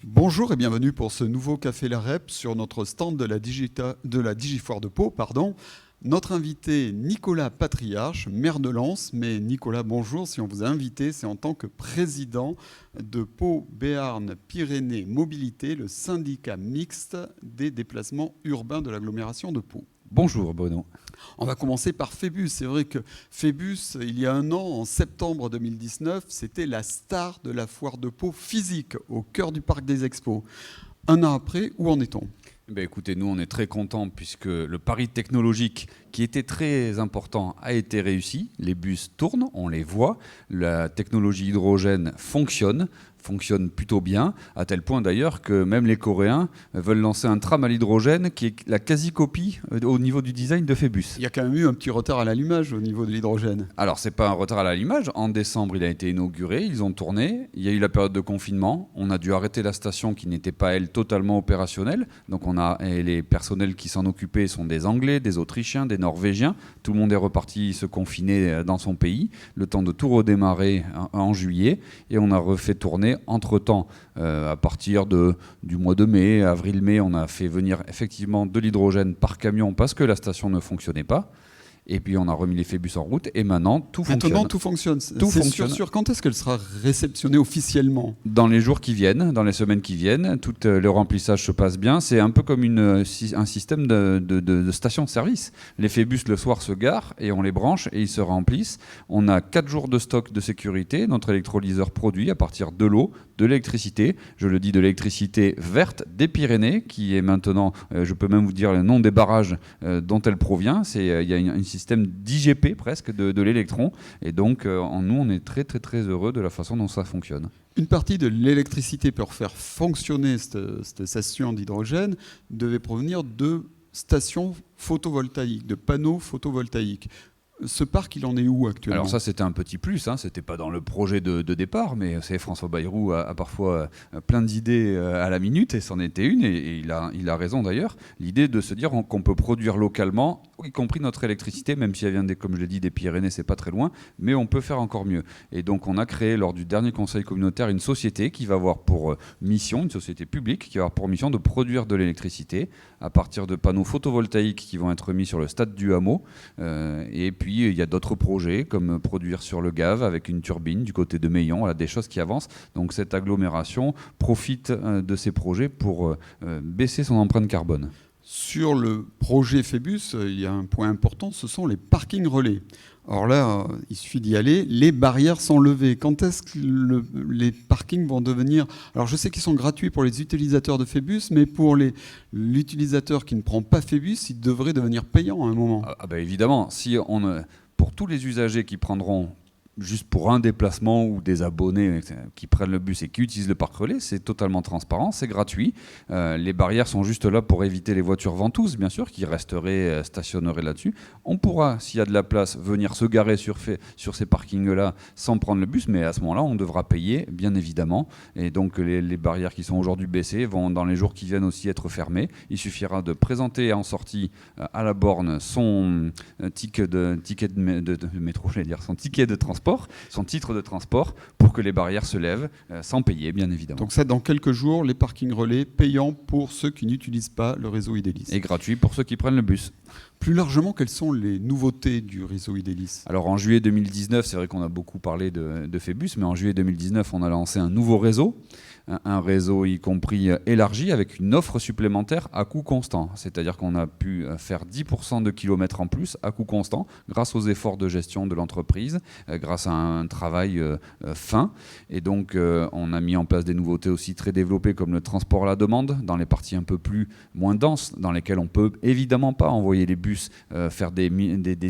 Bonjour et bienvenue pour ce nouveau Café La Rep sur notre stand de la Digifoire de Pau. Notre invité Nicolas Patriarche, maire de Lens. Mais Nicolas, bonjour, si on vous a invité, c'est en tant que président de Pau Béarn Pyrénées Mobilité, le syndicat mixte des déplacements urbains de l'agglomération de Pau. Bonjour Bruno. On va commencer par Phébus. C'est vrai que Phébus, il y a un an, en septembre 2019, c'était la star de la foire de Pau physique, au cœur du parc des expos. Un an après, où en est-on ? Écoutez, nous on est très contents puisque le pari technologique qui était très important a été réussi. Les bus tournent, on les voit. La technologie hydrogène fonctionne plutôt bien, à tel point d'ailleurs que même les Coréens veulent lancer un tram à l'hydrogène qui est la quasi-copie au niveau du design de Phébus. Il y a quand même eu un petit retard à l'allumage au niveau de l'hydrogène. Alors, c'est pas un retard à l'allumage. En décembre, il a été inauguré, ils ont tourné. Il y a eu la période de confinement. On a dû arrêter la station qui n'était pas, elle, totalement opérationnelle. Donc, et les personnels qui s'en occupaient sont des Anglais, des Autrichiens, des Norvégiens. Tout le monde est reparti se confiner dans son pays, le temps de tout redémarrer en juillet. Et on a refait tourner. Entre-temps, à partir du mois de mai, avril-mai, on a fait venir effectivement de l'hydrogène par camion parce que la station ne fonctionnait pas. Et puis on a remis les Phébus en route et maintenant tout fonctionne. Maintenant tout fonctionne. Tout fonctionne. Sûr. Quand est-ce qu'elle sera réceptionnée officiellement ? Dans les jours qui viennent, dans les semaines qui viennent, tout le remplissage se passe bien. C'est un peu comme un système de station-service. Les Phébus le soir se garent et on les branche et ils se remplissent. On a 4 jours de stock de sécurité. Notre électrolyseur produit à partir de l'eau, de l'électricité. Je le dis, de l'électricité verte des Pyrénées qui est maintenant, je peux même vous dire le nom des barrages dont elle provient. Il y a un système d'IGP presque de l'électron. Et donc, nous, on est très, très, très heureux de la façon dont ça fonctionne. Une partie de l'électricité pour faire fonctionner cette station d'hydrogène devait provenir de stations photovoltaïques, de panneaux photovoltaïques. Ce parc, il en est où actuellement ? Alors ça, c'était un petit plus, c'était pas dans le projet de départ, mais vous savez, François Bayrou a parfois plein d'idées à la minute, et c'en était une, et il a raison d'ailleurs, l'idée de se dire qu'on peut produire localement, y compris notre électricité, même si elle vient, comme je l'ai dit, des Pyrénées, c'est pas très loin, mais on peut faire encore mieux. Et donc on a créé, lors du dernier conseil communautaire, une société qui va avoir pour mission, une société publique, qui va avoir pour mission de produire de l'électricité à partir de panneaux photovoltaïques qui vont être mis sur le stade du hameau, et puis il y a d'autres projets comme produire sur le Gave avec une turbine du côté de Meillon, voilà, des choses qui avancent. Donc cette agglomération profite de ces projets pour baisser son empreinte carbone. Sur le projet Phébus, il y a un point important, ce sont les parkings relais. Alors là, il suffit d'y aller, les barrières sont levées. Quand est-ce que les parkings vont devenir... Alors je sais qu'ils sont gratuits pour les utilisateurs de Phébus, mais pour l'utilisateur qui ne prend pas Phébus, il devrait devenir payant à un moment. Évidemment, pour tous les usagers qui prendront juste pour un déplacement ou des abonnés qui prennent le bus et qui utilisent le parc relais, c'est totalement transparent, c'est gratuit. Les barrières sont juste là pour éviter les voitures ventouses, bien sûr, qui stationneraient là-dessus. On pourra, s'il y a de la place, venir se garer sur ces parkings-là sans prendre le bus, mais à ce moment-là, on devra payer, bien évidemment. Et donc, les barrières qui sont aujourd'hui baissées vont, dans les jours qui viennent aussi, être fermées. Il suffira de présenter en sortie à la borne son ticket de métro, son ticket de transport, son titre de transport, pour que les barrières se lèvent sans payer, bien évidemment. Donc ça, dans quelques jours, les parkings relais payants pour ceux qui n'utilisent pas le réseau Idélis. Et gratuit pour ceux qui prennent le bus. Plus largement, quelles sont les nouveautés du réseau Idélis ? Alors en juillet 2019, c'est vrai qu'on a beaucoup parlé de Phébus, mais en juillet 2019, on a lancé un nouveau réseau, un réseau y compris élargi avec une offre supplémentaire à coût constant. C'est-à-dire qu'on a pu faire 10% de kilomètres en plus à coût constant grâce aux efforts de gestion de l'entreprise, grâce à un travail fin. Et donc on a mis en place des nouveautés aussi très développées comme le transport à la demande dans les parties un peu moins denses, dans lesquelles on peut évidemment pas envoyer les bus faire des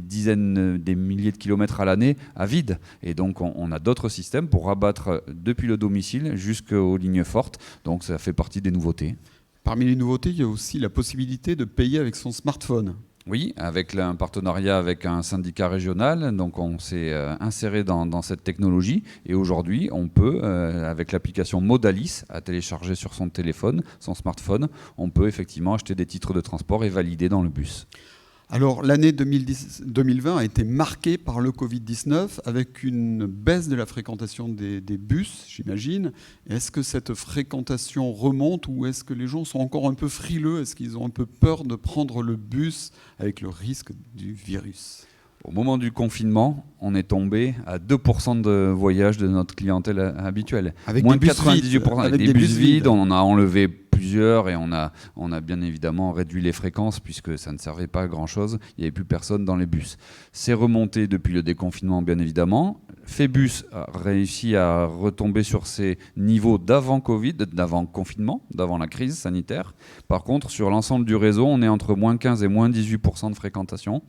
dizaines, des milliers de kilomètres à l'année à vide. Et donc on a d'autres systèmes pour rabattre depuis le domicile jusqu'aux lignes fortes. Donc ça fait partie des nouveautés. Parmi les nouveautés, il y a aussi la possibilité de payer avec son smartphone. Oui, avec un partenariat avec un syndicat régional, donc on s'est inséré dans cette technologie et aujourd'hui on peut, avec l'application Modalis à télécharger sur son téléphone, son smartphone, on peut effectivement acheter des titres de transport et valider dans le bus. Alors, l'année 2020 a été marquée par le Covid-19 avec une baisse de la fréquentation des bus, j'imagine. Est-ce que cette fréquentation remonte ou est-ce que les gens sont encore un peu frileux? Est-ce qu'ils ont un peu peur de prendre le bus avec le risque du virus? Au moment du confinement, on est tombé à 2% de voyages de notre clientèle habituelle. Avec Moins des de bus 98%. vides, Avec des bus vides, on en a enlevé plusieurs et on a bien évidemment réduit les fréquences puisque ça ne servait pas à grand-chose. Il n'y avait plus personne dans les bus. C'est remonté depuis le déconfinement, bien évidemment. Phébus a réussi à retomber sur ses niveaux d'avant Covid, d'avant confinement, d'avant la crise sanitaire. Par contre, sur l'ensemble du réseau, on est entre moins 15 et moins 18% de fréquentation.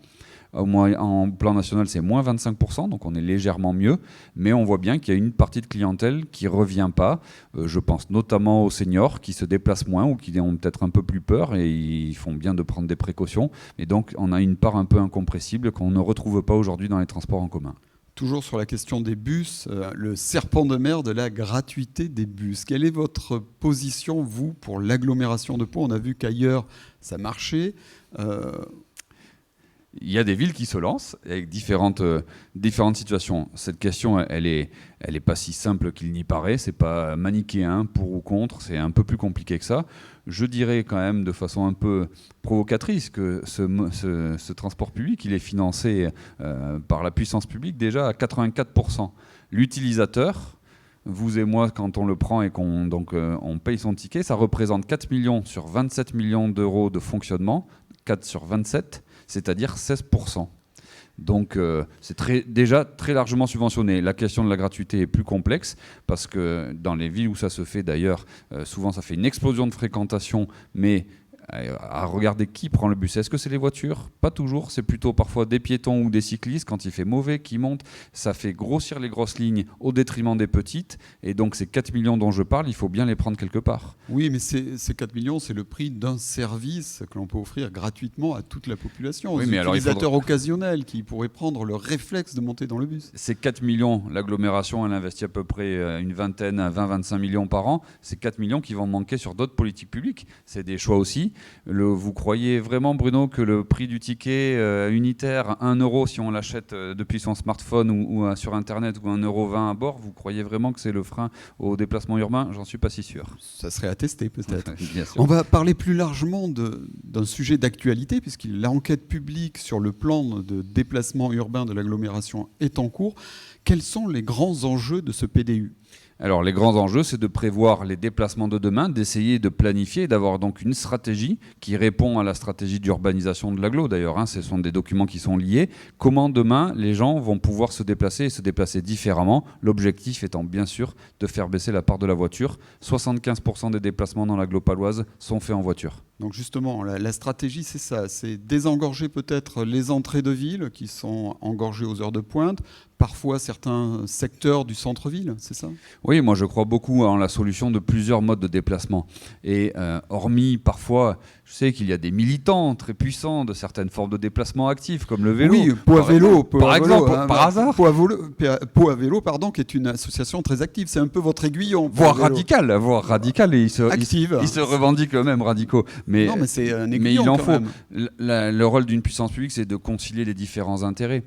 En plan national, c'est moins 25%, donc on est légèrement mieux, mais on voit bien qu'il y a une partie de clientèle qui ne revient pas. Je pense notamment aux seniors qui se déplacent moins ou qui ont peut-être un peu plus peur et ils font bien de prendre des précautions. Et donc on a une part un peu incompressible qu'on ne retrouve pas aujourd'hui dans les transports en commun. Toujours sur la question des bus, le serpent de mer de la gratuité des bus. Quelle est votre position, vous, pour l'agglomération de Pau? On a vu qu'ailleurs, ça marchait. Il y a des villes qui se lancent avec différentes situations. Cette question, elle est pas si simple qu'il n'y paraît. C'est pas manichéen, pour ou contre. C'est un peu plus compliqué que ça. Je dirais quand même de façon un peu provocatrice que ce transport public, il est financé par la puissance publique déjà à 84%. L'utilisateur, vous et moi, quand on le prend et on paye son ticket, ça représente 4 millions sur 27 millions d'euros de fonctionnement, 4 sur 27, c'est-à-dire 16%. Donc c'est déjà très largement subventionné. La question de la gratuité est plus complexe parce que dans les villes où ça se fait d'ailleurs, souvent ça fait une explosion de fréquentation, mais à regarder qui prend le bus. Est-ce que c'est les voitures? Pas toujours, c'est plutôt parfois des piétons ou des cyclistes quand il fait mauvais qui montent. Ça fait grossir les grosses lignes au détriment des petites et donc ces 4 millions dont je parle, il faut bien les prendre quelque part. Oui, mais ces 4 millions, c'est le prix d'un service que l'on peut offrir gratuitement à toute la population, aux utilisateurs occasionnels qui pourraient prendre le réflexe de monter dans le bus. Ces 4 millions, l'agglomération, elle investit à peu près une vingtaine à 20-25 millions par an. C'est 4 millions qui vont manquer sur d'autres politiques publiques. C'est des choix aussi. Vous croyez vraiment, Bruno, que le prix du ticket unitaire, 1 euro si on l'achète depuis son smartphone ou sur Internet, ou 1,20 € à bord, vous croyez vraiment que c'est le frein au déplacement urbain? J'en suis pas si sûr. Ça serait à tester peut-être. Bien sûr. On va parler plus largement d'un sujet d'actualité, puisque l'enquête publique sur le plan de déplacement urbain de l'agglomération est en cours. Quels sont les grands enjeux de ce PDU ? Alors les grands enjeux, c'est de prévoir les déplacements de demain, d'essayer de planifier, d'avoir donc une stratégie qui répond à la stratégie d'urbanisation de l'agglo d'ailleurs. Ce sont des documents qui sont liés. Comment demain les gens vont pouvoir se déplacer et se déplacer différemment. L'objectif étant bien sûr de faire baisser la part de la voiture. 75% des déplacements dans l'agglo paloise sont faits en voiture. Donc justement, la stratégie, c'est ça, c'est désengorger peut-être les entrées de ville qui sont engorgées aux heures de pointe, parfois certains secteurs du centre-ville, c'est ça ? Oui, moi je crois beaucoup en la solution de plusieurs modes de déplacement. Et hormis parfois, je sais qu'il y a des militants très puissants de certaines formes de déplacement actifs, comme le vélo. Oui, Pau à vélo, par exemple, par hasard. Pau à vélo, pardon, qui est une association très active, c'est un peu votre aiguillon. Voire radical, et ils se revendiquent eux-mêmes radicaux. Non, mais c'est un aiguillon. Mais il en quand faut. Même. Le rôle d'une puissance publique, c'est de concilier les différents intérêts.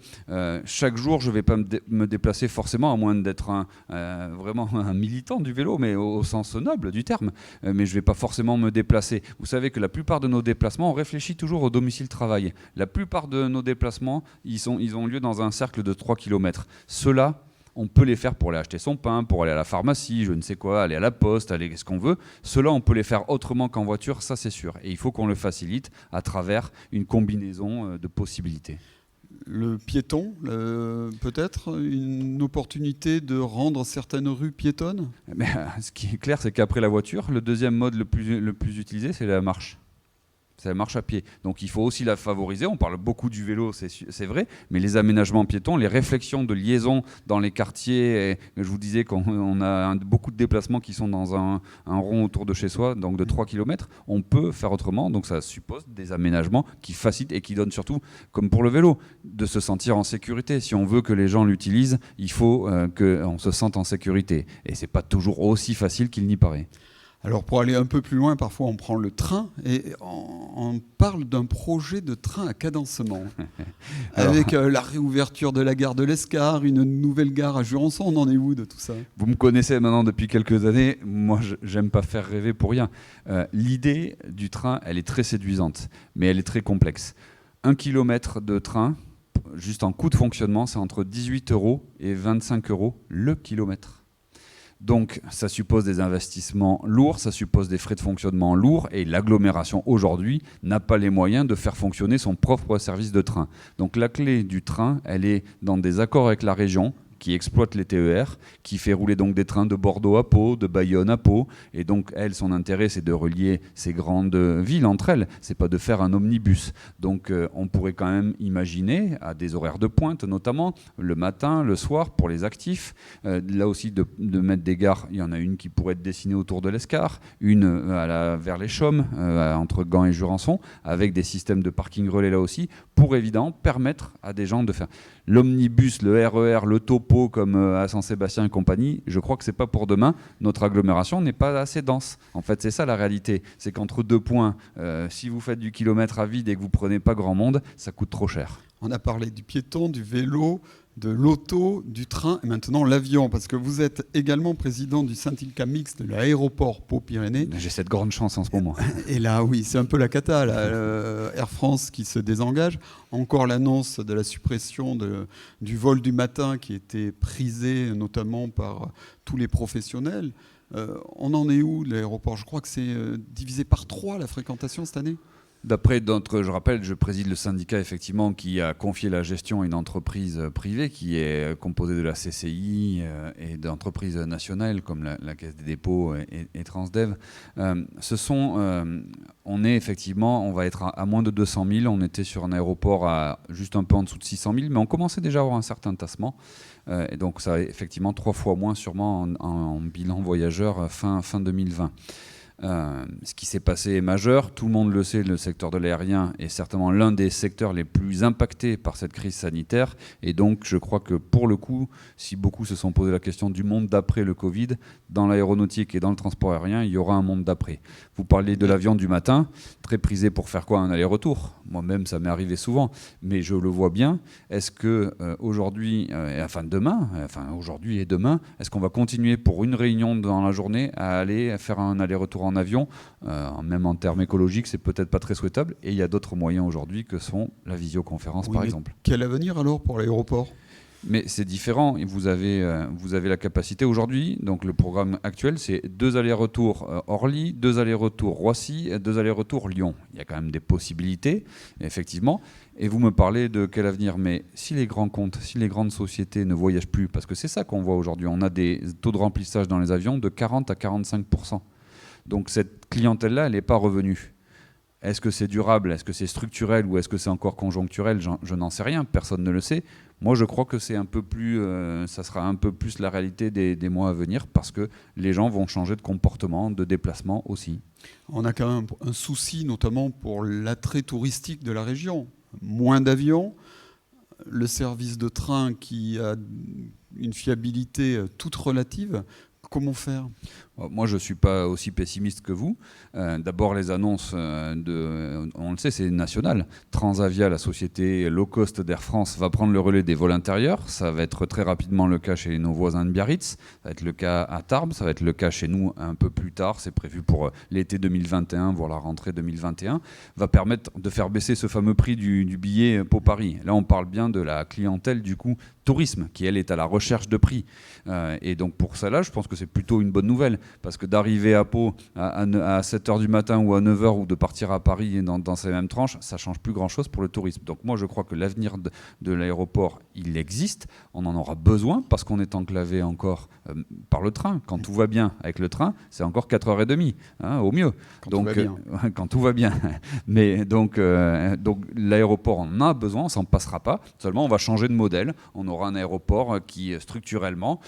Chaque jour, je ne vais pas me déplacer forcément, à moins d'être vraiment un militant du vélo, mais au sens noble du terme. Mais je ne vais pas forcément me déplacer. Vous savez que la plupart de nos déplacements, on réfléchit toujours au domicile-travail. La plupart de nos déplacements, ils ont lieu dans un cercle de 3 km. Ceux-là, on peut les faire pour aller acheter son pain, pour aller à la pharmacie, je ne sais quoi, aller à la poste, aller ce qu'on veut. Cela, on peut les faire autrement qu'en voiture, ça c'est sûr. Et il faut qu'on le facilite à travers une combinaison de possibilités. Le piéton, peut-être une opportunité de rendre certaines rues piétonnes ? Mais, ce qui est clair, c'est qu'après la voiture, le deuxième mode le plus utilisé, c'est la marche. c'est la marche à pied. Donc il faut aussi la favoriser. On parle beaucoup du vélo, c'est vrai, mais les aménagements piétons, les réflexions de liaison dans les quartiers, et je vous disais qu'on a beaucoup de déplacements qui sont dans un rond autour de chez soi, donc de 3 km, on peut faire autrement. Donc ça suppose des aménagements qui facilitent et qui donnent surtout, comme pour le vélo, de se sentir en sécurité. Si on veut que les gens l'utilisent, il faut qu'on se sente en sécurité. Et c'est pas toujours aussi facile qu'il n'y paraît. Alors pour aller un peu plus loin, parfois on prend le train et on parle d'un projet de train à cadencement. Avec la réouverture de la gare de l'Escar, une nouvelle gare à Jurançon, on en est où de tout ça? Vous me connaissez maintenant depuis quelques années, moi j'aime pas faire rêver pour rien. L'idée du train, elle est très séduisante, mais elle est très complexe. 1 kilomètre de train, juste en coût de fonctionnement, c'est entre 18 € et 25 € le kilomètre. Donc ça suppose des investissements lourds, ça suppose des frais de fonctionnement lourds, et l'agglomération aujourd'hui n'a pas les moyens de faire fonctionner son propre service de train. Donc la clé du train, elle est dans des accords avec la région qui exploite les TER, qui fait rouler donc des trains de Bordeaux à Pau, de Bayonne à Pau, et donc elle, son intérêt, c'est de relier ces grandes villes entre elles, c'est pas de faire un omnibus. Donc on pourrait quand même imaginer, à des horaires de pointe notamment, le matin, le soir, pour les actifs, là aussi de mettre des gares, il y en a une qui pourrait être dessinée autour de l'Escar, une vers les Chaumes, entre Gand et Jurançon, avec des systèmes de parking relais là aussi, pour évidemment permettre à des gens de faire l'omnibus, le RER, le topo comme à Saint-Sébastien et compagnie. Je crois que c'est pas pour demain. Notre agglomération n'est pas assez dense. En fait, c'est ça la réalité. C'est qu'entre deux points, si vous faites du kilomètre à vide et que vous prenez pas grand monde, ça coûte trop cher. On a parlé du piéton, du vélo, de l'auto, du train et maintenant l'avion, parce que vous êtes également président du syndicat mixte de l'aéroport Pau-Pyrénées. J'ai cette grande chance en ce moment. Et là, oui, c'est un peu la cata, là. Air France qui se désengage. Encore l'annonce de la suppression du vol du matin qui était prisé notamment par tous les professionnels. On en est où, l'aéroport? Je crois que c'est divisé par 3 la fréquentation cette année. D'après d'autres, je rappelle, je préside le syndicat effectivement qui a confié la gestion à une entreprise privée qui est composée de la CCI et d'entreprises nationales comme la Caisse des dépôts et Transdev. On est effectivement, on va être à moins de 200 000. On était sur un aéroport à juste un peu en dessous de 600 000, mais on commençait déjà à avoir un certain tassement. Et donc ça a effectivement 3 fois moins sûrement en bilan voyageurs fin 2020. Ce qui s'est passé est majeur, tout le monde le sait, le secteur de l'aérien est certainement l'un des secteurs les plus impactés par cette crise sanitaire, et donc je crois que pour le coup, si beaucoup se sont posé la question du monde d'après le Covid, dans l'aéronautique et dans le transport aérien, il y aura un monde d'après. Vous parlez de l'avion du matin, très prisé pour faire quoi? Un aller-retour. Moi-même, ça m'est arrivé souvent, mais je le vois bien. Est-ce que aujourd'hui et demain, est-ce qu'on va continuer pour une réunion dans la journée à aller faire un aller-retour en avion, même en termes écologiques, c'est peut-être pas très souhaitable. Et il y a d'autres moyens aujourd'hui que sont la visioconférence, par exemple. Quel avenir alors pour l'aéroport? Mais c'est différent. Vous avez la capacité aujourd'hui. Donc le programme actuel, c'est 2 allers-retours Orly, 2 allers-retours Roissy, 2 allers-retours Lyon. Il y a quand même des possibilités, effectivement. Et vous me parlez de quel avenir? Mais si les grands comptes, si les grandes sociétés ne voyagent plus, parce que c'est ça qu'on voit aujourd'hui, on a des taux de remplissage dans les avions de 40 à 45%. Donc cette clientèle-là, elle n'est pas revenue. Est-ce que c'est durable? Est-ce que c'est structurel? Ou est-ce que c'est encore conjoncturel? Je n'en sais rien, personne ne le sait. Moi, je crois que c'est un peu plus, ça sera un peu plus la réalité des mois à venir, parce que les gens vont changer de comportement, de déplacement aussi. On a quand même un souci, notamment pour l'attrait touristique de la région. Moins d'avions, le service de train qui a une fiabilité toute relative. Comment faire? Moi, je ne suis pas aussi pessimiste que vous. D'abord, les annonces, on le sait, c'est national. Transavia, la société low cost d'Air France, va prendre le relais des vols intérieurs. Ça va être très rapidement le cas chez nos voisins de Biarritz. Ça va être le cas à Tarbes. Ça va être le cas chez nous un peu plus tard. C'est prévu pour l'été 2021, voire la rentrée 2021. Va permettre de faire baisser ce fameux prix du billet Pau-Paris. Là, on parle bien de la clientèle, du coup, tourisme, qui, elle, est à la recherche de prix. Et donc, pour ça, là, je pense que c'est plutôt une bonne nouvelle. parce que d'arriver à Pau à 7h du matin ou à 9h ou de partir à Paris dans ces mêmes tranches, ça ne change plus grand-chose pour le tourisme. Donc moi, je crois que l'avenir de l'aéroport, il existe. On en aura besoin parce qu'on est enclavé encore par le train. Quand tout va bien avec le train, c'est encore 4h30, hein, au mieux. Quand tout va bien. Mais donc l'aéroport en a besoin, on s'en passera pas. Seulement, on va changer de modèle. On aura un aéroport qui, structurellement,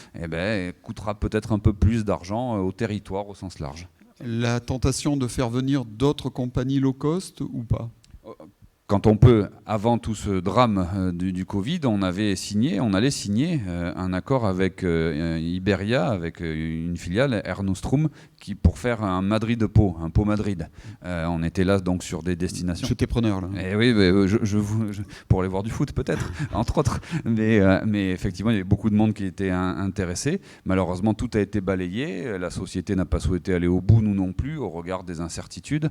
coûtera peut-être un peu plus d'argent au territoire au sens large. La tentation de faire venir d'autres compagnies low cost ou pas ? Quand on peut, avant tout ce drame du Covid, on allait signer un accord avec Iberia, avec une filiale, Air Nostrum, pour faire un Madrid de Pau, un Pau-Madrid. On était là donc sur des destinations. J'étais preneur là. Et oui, pour aller voir du foot peut-être, entre autres. Mais effectivement, il y avait beaucoup de monde qui était intéressé. Malheureusement, tout a été balayé. La société n'a pas souhaité aller au bout, nous non plus, au regard des incertitudes.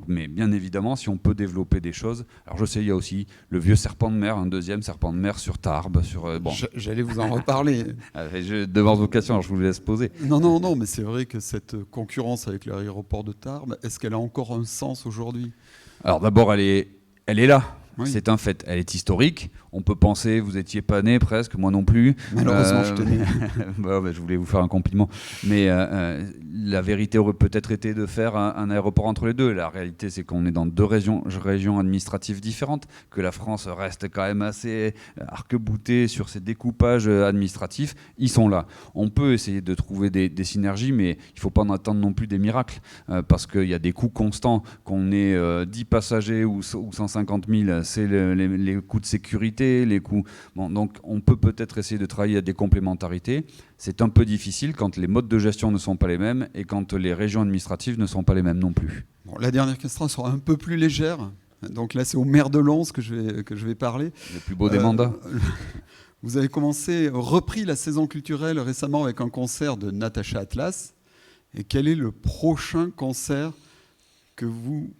Mais bien évidemment, si on peut développer des choses. Alors je sais, il y a aussi le vieux serpent de mer, un deuxième serpent de mer sur Tarbes. J'allais vous en reparler. Devant vos questions, alors je vous laisse poser. Non, mais c'est vrai que cette concurrence avec l'aéroport de Tarbes, est-ce qu'elle a encore un sens aujourd'hui ? Alors d'abord, elle est là. Oui. C'est un fait. Elle est historique. On peut penser, vous n'étiez pas né presque, moi non plus. Malheureusement, je tenais. Je voulais vous faire un compliment. Mais la vérité aurait peut-être été de faire un aéroport entre les deux. La réalité, c'est qu'on est dans deux régions administratives différentes, que la France reste quand même assez arc-boutée sur ses découpages administratifs. Ils sont là. On peut essayer de trouver des synergies, mais il ne faut pas en attendre non plus des miracles, parce qu'il y a des coûts constants. Qu'on ait 10 passagers ou 150 000, c'est les coûts de sécurité, les coûts. Donc on peut peut-être essayer de travailler à des complémentarités. C'est un peu difficile quand les modes de gestion ne sont pas les mêmes et quand les régions administratives ne sont pas les mêmes non plus. Bon, la dernière question sera un peu plus légère. Donc là, c'est au maire de Lens que je vais parler. Le plus beau des mandats. Vous avez repris la saison culturelle récemment avec un concert de Natacha Atlas. Et quel est le prochain concert que vous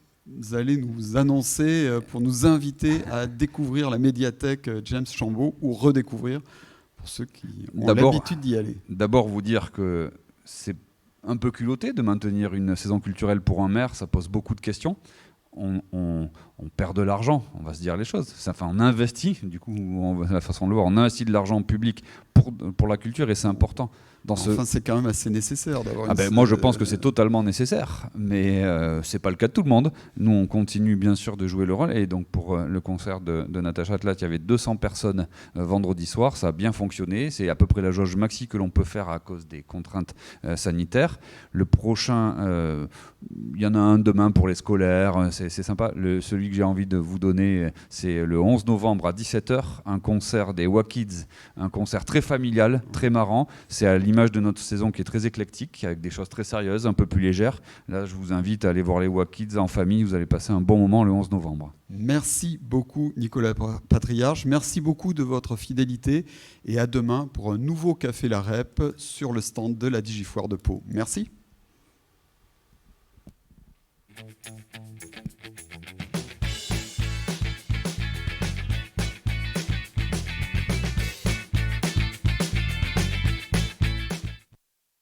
allez nous annoncer pour nous inviter à découvrir la médiathèque James Chambaud ou redécouvrir pour ceux qui ont l'habitude d'y aller? D'abord, vous dire que c'est un peu culotté de maintenir une saison culturelle pour un maire, ça pose beaucoup de questions. On perd de l'argent, on va se dire les choses. Enfin, on investit, du coup, la façon de le voir, on investit de l'argent public pour la culture et c'est important. C'est quand même assez nécessaire d'avoir moi, je pense que c'est totalement nécessaire, mais c'est pas le cas de tout le monde. Nous, on continue bien sûr de jouer le rôle. Et donc, pour le concert de Natacha Atlas, il y avait 200 personnes vendredi soir. Ça a bien fonctionné. C'est à peu près la jauge maxi que l'on peut faire à cause des contraintes sanitaires. Le prochain, il y en a un demain pour les scolaires. C'est sympa. Celui que j'ai envie de vous donner, c'est le 11 novembre à 17h, un concert des WAKids, un concert très familial, très marrant. C'est à l'image de notre saison qui est très éclectique, avec des choses très sérieuses, un peu plus légères. Là, je vous invite à aller voir les WAKids en famille. Vous allez passer un bon moment le 11 novembre. Merci beaucoup, Nicolas Patriarche. Merci beaucoup de votre fidélité. Et à demain pour un nouveau Café La Rep sur le stand de la Digifoire de Pau. Merci.